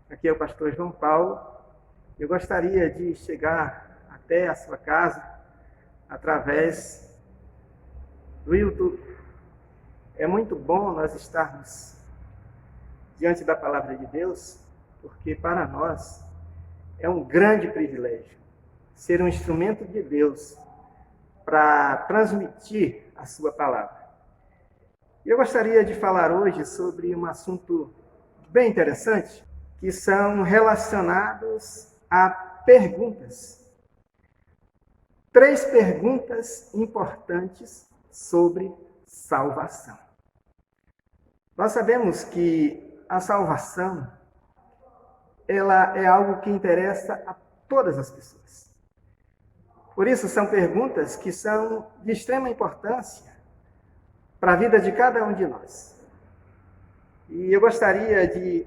Aqui é o pastor João Paulo. Eu gostaria de chegar até a sua casa através do YouTube. É muito bom nós estarmos diante da palavra de Deus, porque para nós é um grande privilégio ser um instrumento de Deus para transmitir a sua palavra. Eu gostaria de falar hoje sobre um assunto bem interessante, que são relacionados a perguntas. 3 perguntas importantes sobre salvação. Nós sabemos que a salvação, ela é algo que interessa a todas as pessoas. Por isso, são perguntas que são de extrema importância para a vida de cada um de nós. E eu gostaria de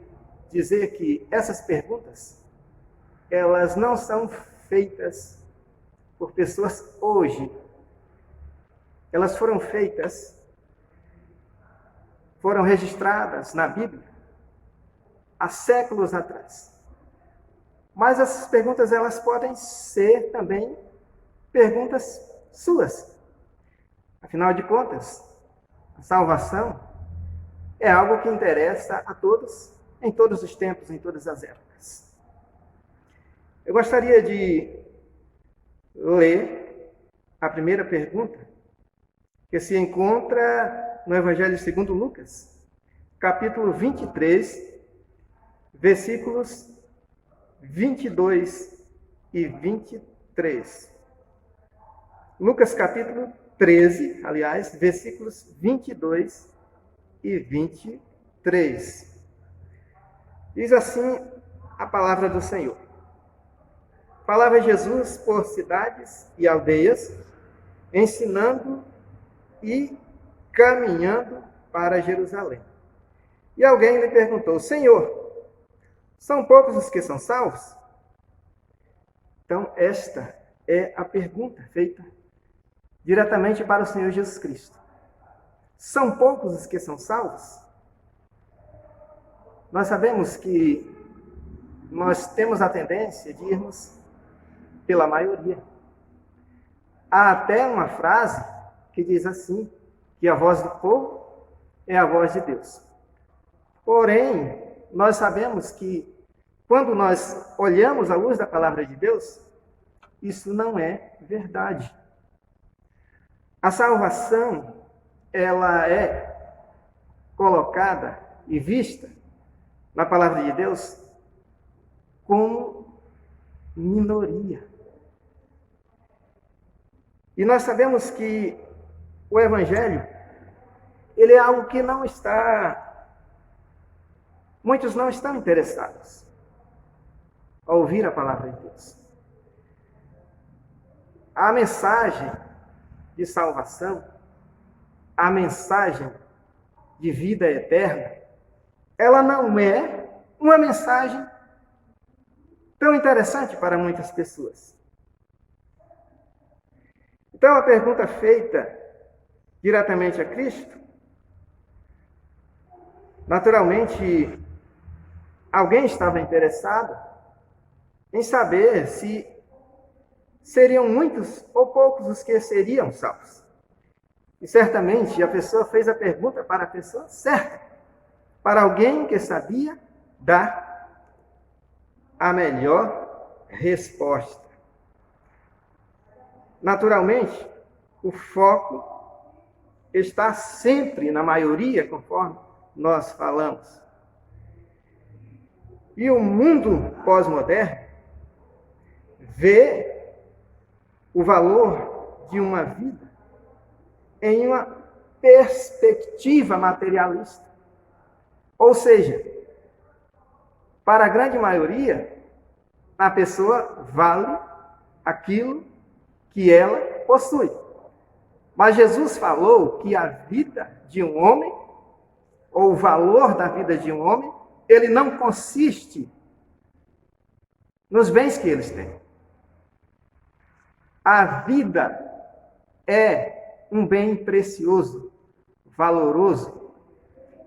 dizer que essas perguntas, elas não são feitas por pessoas hoje. Elas foram registradas na Bíblia há séculos atrás. Mas essas perguntas, elas podem ser também perguntas suas. Afinal de contas, a salvação é algo que interessa a todos, em todos os tempos, em todas as épocas. Eu gostaria de ler a primeira pergunta, que se encontra no Evangelho segundo Lucas, capítulo 23, versículos 22 e 23. Lucas capítulo 13, versículos 22 e 23. Diz assim a palavra do Senhor. Falava Jesus por cidades e aldeias, ensinando e caminhando para Jerusalém. E alguém lhe perguntou: Senhor, são poucos os que são salvos? Então, esta é a pergunta feita diretamente para o Senhor Jesus Cristo. São poucos os que são salvos? Nós sabemos que nós temos a tendência de irmos pela maioria. Há até uma frase que diz assim, que a voz do povo é a voz de Deus. Porém, nós sabemos que quando nós olhamos à luz da palavra de Deus, isso não é verdade. A salvação, ela é colocada e vista na palavra de Deus como minoria. E nós sabemos que o Evangelho, ele é algo que muitos não estão interessados a ouvir a palavra de Deus. A mensagem de salvação, a mensagem de vida eterna, ela não é uma mensagem tão interessante para muitas pessoas. Então, a pergunta feita diretamente a Cristo, naturalmente, alguém estava interessado em saber se seriam muitos ou poucos os que seriam salvos. E certamente a pessoa fez a pergunta para a pessoa certa, para alguém que sabia dar a melhor resposta. Naturalmente, o foco está sempre na maioria, conforme nós falamos. E o mundo pós-moderno vê o valor de uma vida em uma perspectiva materialista. Ou seja, para a grande maioria, a pessoa vale aquilo que ela possui. Mas Jesus falou que a vida de um homem, ou o valor da vida de um homem, ele não consiste nos bens que eles têm. A vida é um bem precioso, valoroso.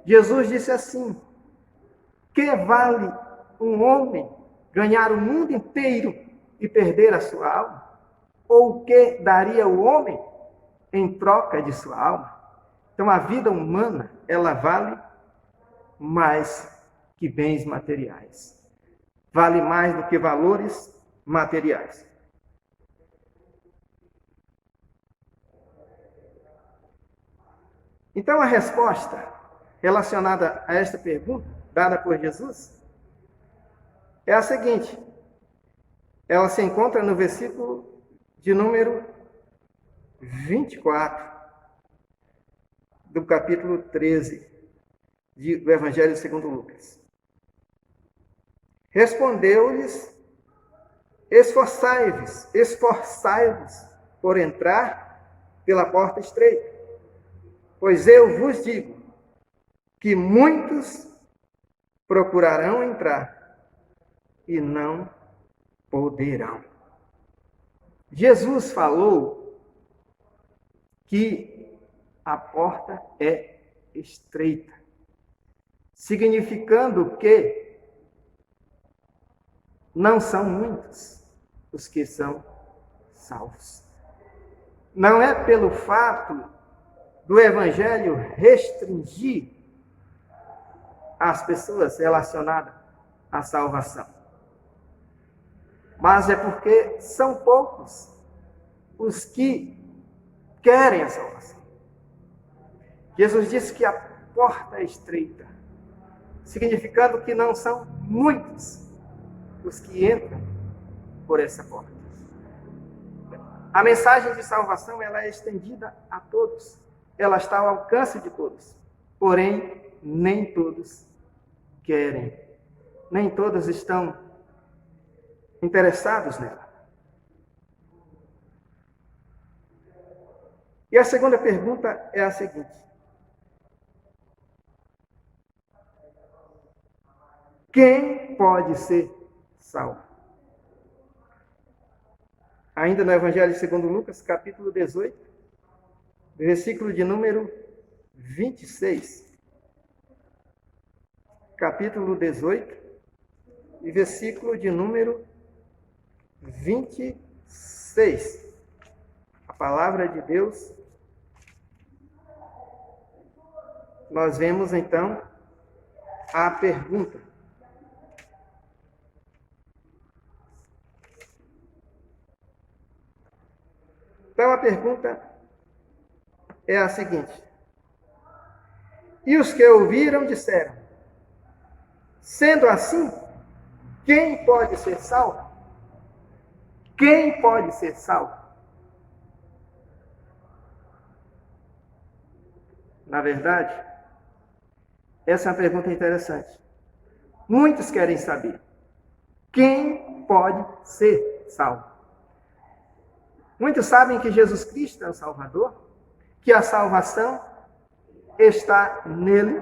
Jesus disse assim: que vale um homem ganhar o mundo inteiro e perder a sua alma? Ou o que daria o homem em troca de sua alma? Então a vida humana, ela vale mais que bens materiais. Vale mais do que valores materiais. Então a resposta relacionada a esta pergunta, dada por Jesus, é a seguinte. Ela se encontra no versículo de número 24 do capítulo 13 do Evangelho segundo Lucas. Respondeu-lhes: esforçai-vos por entrar pela porta estreita, pois eu vos digo que muitos procurarão entrar e não poderão. Jesus falou que a porta é estreita, significando que não são muitos os que são salvos. Não é pelo fato do Evangelho restringir as pessoas relacionadas à salvação, mas é porque são poucos os que querem a salvação. Jesus disse que a porta é estreita, significando que não são muitos os que entram por essa porta. A mensagem de salvação, ela é estendida a todos. Ela está ao alcance de todos. Porém, nem todos querem. Nem todos estão interessados nela. E a segunda pergunta é a seguinte: quem pode ser salvo? Ainda no Evangelho segundo Lucas, capítulo 18, versículo de número 26. Capítulo 18, e versículo de número 26. A palavra de Deus, nós vemos então a pergunta. Então a pergunta é a seguinte: e os que ouviram disseram: sendo assim, quem pode ser salvo? Quem pode ser salvo? Na verdade, essa é uma pergunta interessante. Muitos querem saber: quem pode ser salvo? Muitos sabem que Jesus Cristo é o Salvador, que a salvação está nele,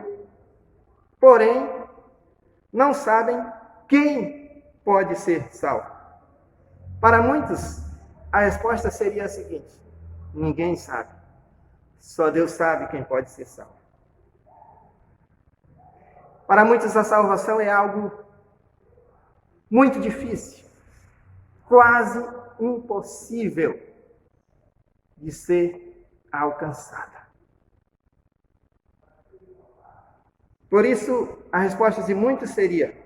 porém, não sabem quem pode ser salvo. Para muitos, a resposta seria a seguinte: ninguém sabe. Só Deus sabe quem pode ser salvo. Para muitos, a salvação é algo muito difícil, quase impossível de ser alcançada. Por isso, a resposta de muitos seria: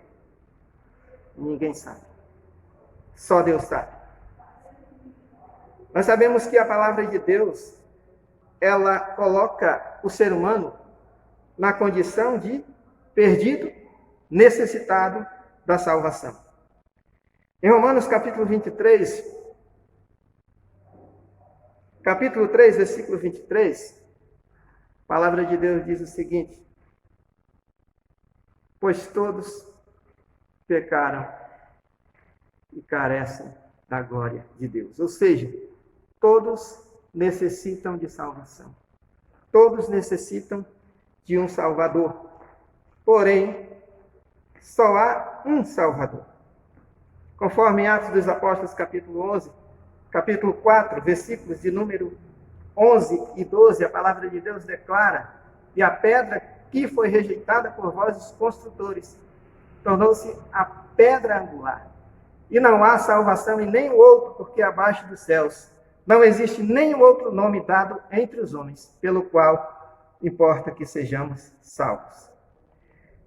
ninguém sabe. Só Deus sabe. Nós sabemos que a palavra de Deus, ela coloca o ser humano na condição de perdido, necessitado da salvação. Em Romanos capítulo 23, capítulo 3, versículo 23, a palavra de Deus diz o seguinte: pois todos pecaram e carecem da glória de Deus. Ou seja, todos necessitam de salvação. Todos necessitam de um Salvador. Porém, só há um Salvador. Conforme Atos dos Apóstolos, capítulo 11, capítulo 4, versículos de número 11 e 12, a palavra de Deus declara: e a pedra que foi rejeitada por vós, os construtores, tornou-se a pedra angular. E não há salvação em nenhum outro, porque abaixo dos céus não existe nenhum outro nome dado entre os homens, pelo qual importa que sejamos salvos.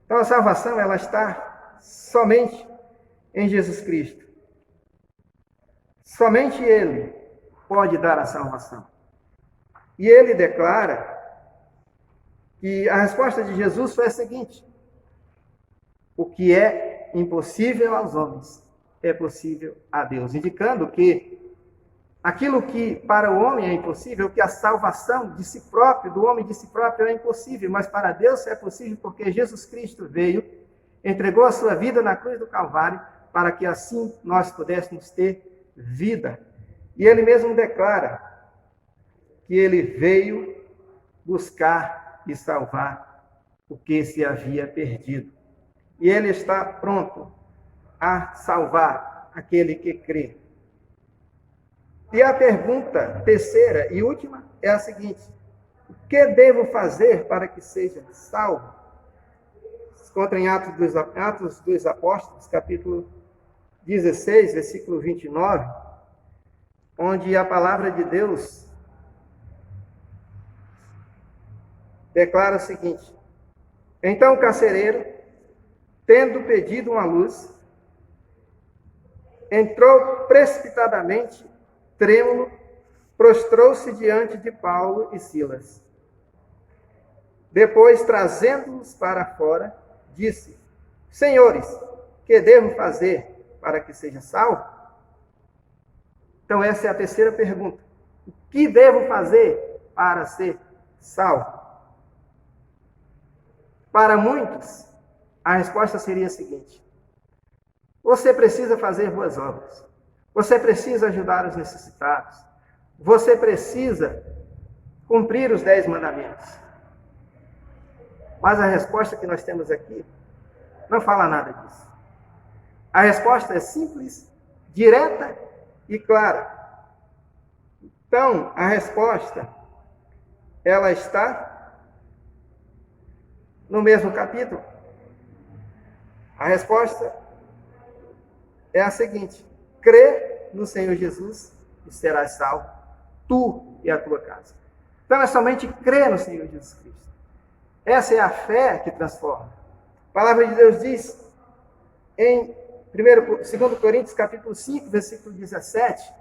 Então a salvação, ela está somente em Jesus Cristo. Somente Ele pode dar a salvação. E Ele declara que a resposta de Jesus foi a seguinte: o que é impossível aos homens é possível a Deus, indicando que aquilo que para o homem é impossível, que a salvação de si próprio, do homem de si próprio é impossível, mas para Deus é possível porque Jesus Cristo veio, entregou a sua vida na cruz do Calvário, para que assim nós pudéssemos ter vida. E Ele mesmo declara que Ele veio buscar e salvar o que se havia perdido. E Ele está pronto a salvar aquele que crê. E a pergunta terceira e última é a seguinte: o que devo fazer para que seja salvo? Se encontra em Atos dos Apóstolos, capítulo 16, versículo 29, onde a palavra de Deus declara o seguinte: então o carcereiro, tendo pedido uma luz, entrou precipitadamente, trêmulo, prostrou-se diante de Paulo e Silas. Depois, trazendo-os para fora, disse: Senhores, que devo fazer para que seja salvo? Então essa é a terceira pergunta. O que devo fazer para ser salvo? Para muitos, a resposta seria a seguinte: você precisa fazer boas obras. Você precisa ajudar os necessitados. Você precisa cumprir os 10 mandamentos. Mas a resposta que nós temos aqui não fala nada disso. A resposta é simples, direta e clara. Então, a resposta, ela está no mesmo capítulo. A resposta é a seguinte: crê no Senhor Jesus e serás salvo, tu e a tua casa. Então é somente crer no Senhor Jesus Cristo. Essa é a fé que transforma. A palavra de Deus diz em 2 Coríntios capítulo 5, versículo 17: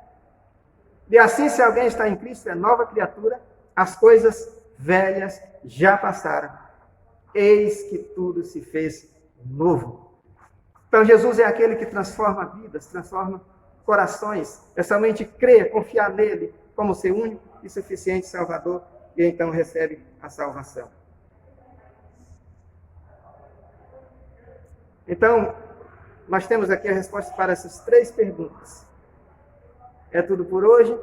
e assim, se alguém está em Cristo, é nova criatura, as coisas velhas já passaram, eis que tudo se fez novo. Então Jesus é aquele que transforma vidas, transforma corações. É somente crer, confiar nele como seu único e suficiente Salvador, e então recebe a salvação. Então, nós temos aqui a resposta para essas 3 perguntas. É tudo por hoje.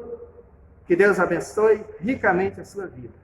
Que Deus abençoe ricamente a sua vida.